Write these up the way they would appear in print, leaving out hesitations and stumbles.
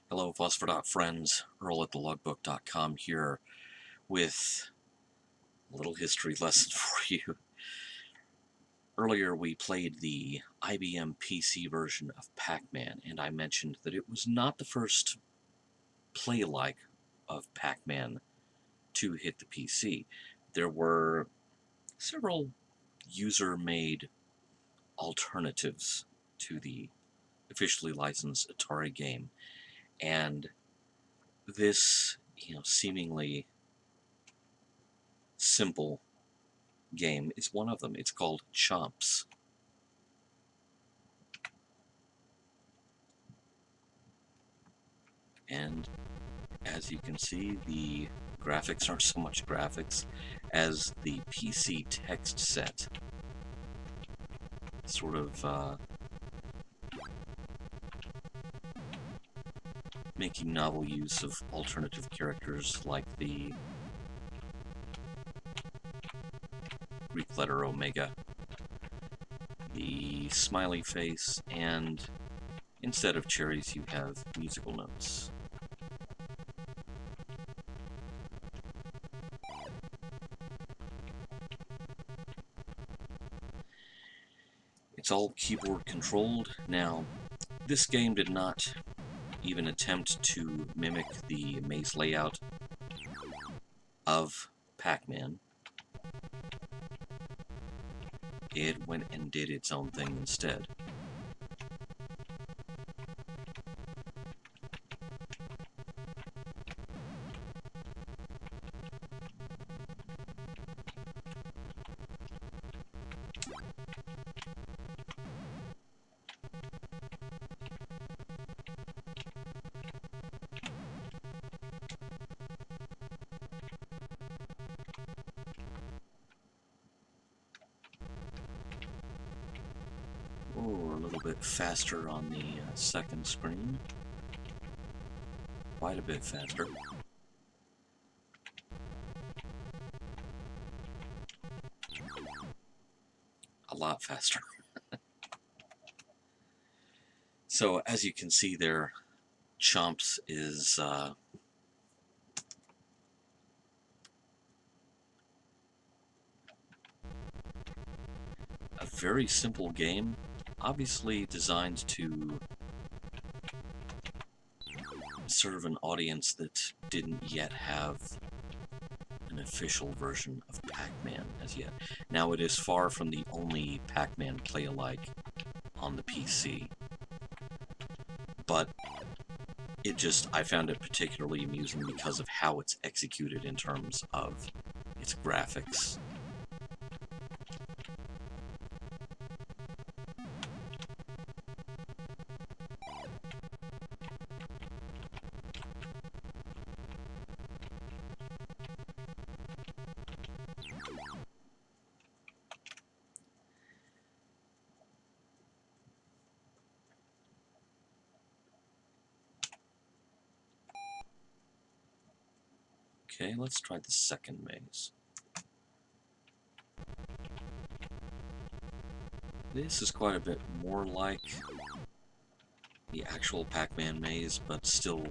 Hello, Phosphor.friends, Earl at thelogbook.com here with a little history lesson for you. Earlier we played the IBM PC version of Pac-Man, and I mentioned that it was not the first play-alike of Pac-Man to hit the PC. There were several user-made alternatives to the officially licensed Atari game, and this, seemingly simple game is one of them. It's called Chomps. And as you can see, the graphics aren't so much graphics as the PC text set. Sort of making novel use of alternative characters like the Greek letter Omega, the smiley face, and instead of cherries you have musical notes. It's all keyboard controlled. Now, this game did not even attempt to mimic the maze layout of Pac-Man. It went and did its own thing instead. Oh, a little bit faster on the second screen. Quite a bit faster. A lot faster. So, as you can see there, Chomps is a very simple game, obviously designed to serve an audience that didn't yet have an official version of Pac-Man as yet. Now, it is far from the only Pac-Man play-alike on the PC, but I found it particularly amusing because of how it's executed in terms of its graphics. Okay, let's try the second maze. This is quite a bit more like the actual Pac-Man maze, but still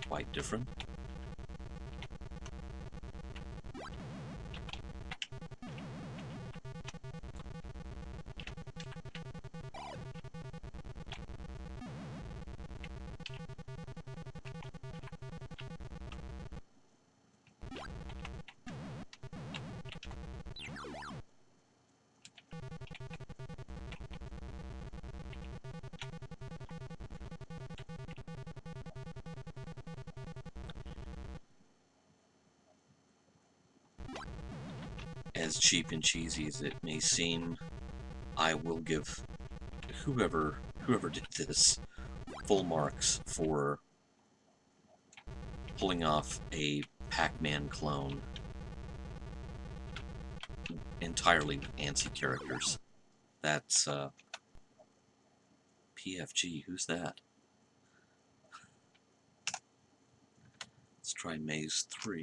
quite different. As cheap and cheesy as it may seem, I will give whoever did this full marks for pulling off a Pac-Man clone entirely with ANSI characters. That's PFG, who's that? Let's try Maze 3.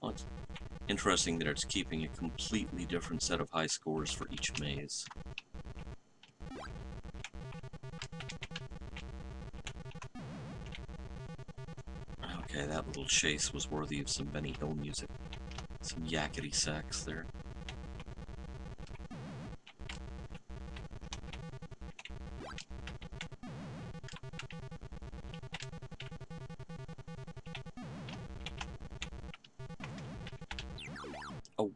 Well, it's interesting that it's keeping a completely different set of high scores for each maze. Okay, that little chase was worthy of some Benny Hill music. Some yakety sax there. Oh.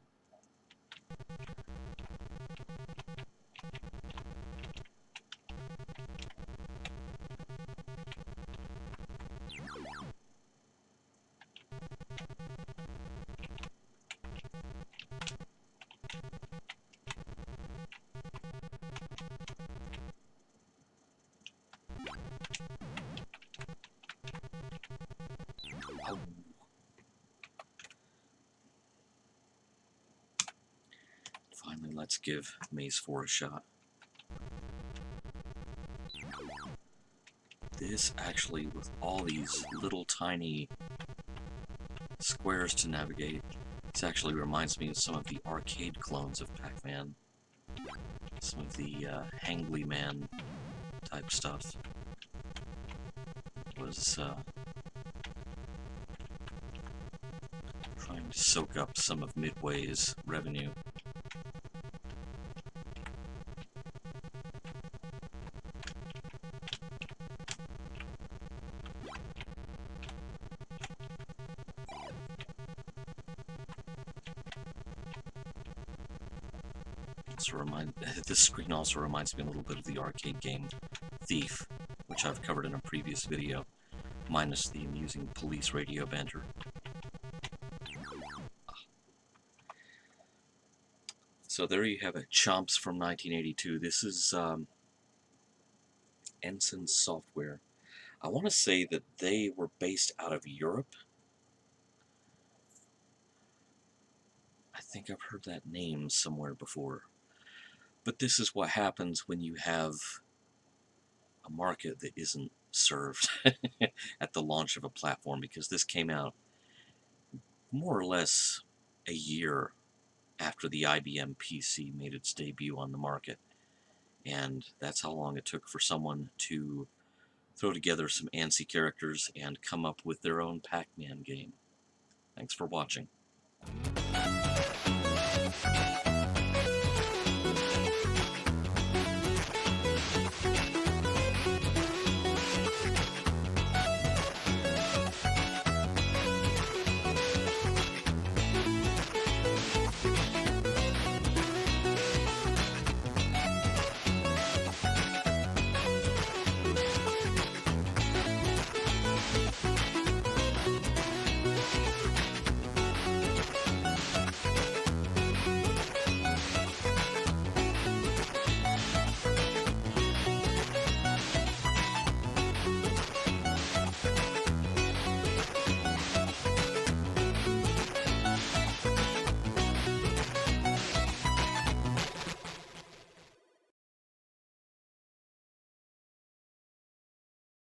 Oh. Finally, let's give Maze 4 a shot. This actually, with all these little tiny squares to navigate, this actually reminds me of some of the arcade clones of Pac-Man. Some of the Hangly Man type stuff. Was trying to soak up some of Midway's revenue. This screen also reminds me a little bit of the arcade game Thief, which I've covered in a previous video, minus the amusing police radio banter. So there you have it, Chomps from 1982. This is Ensign Software. I want to say that they were based out of Europe. I think I've heard that name somewhere before. But this is what happens when you have a market that isn't served at the launch of a platform, because this came out more or less a year after the IBM PC made its debut on the market. And that's how long it took for someone to throw together some ANSI characters and come up with their own Pac-Man game. Thanks for watching.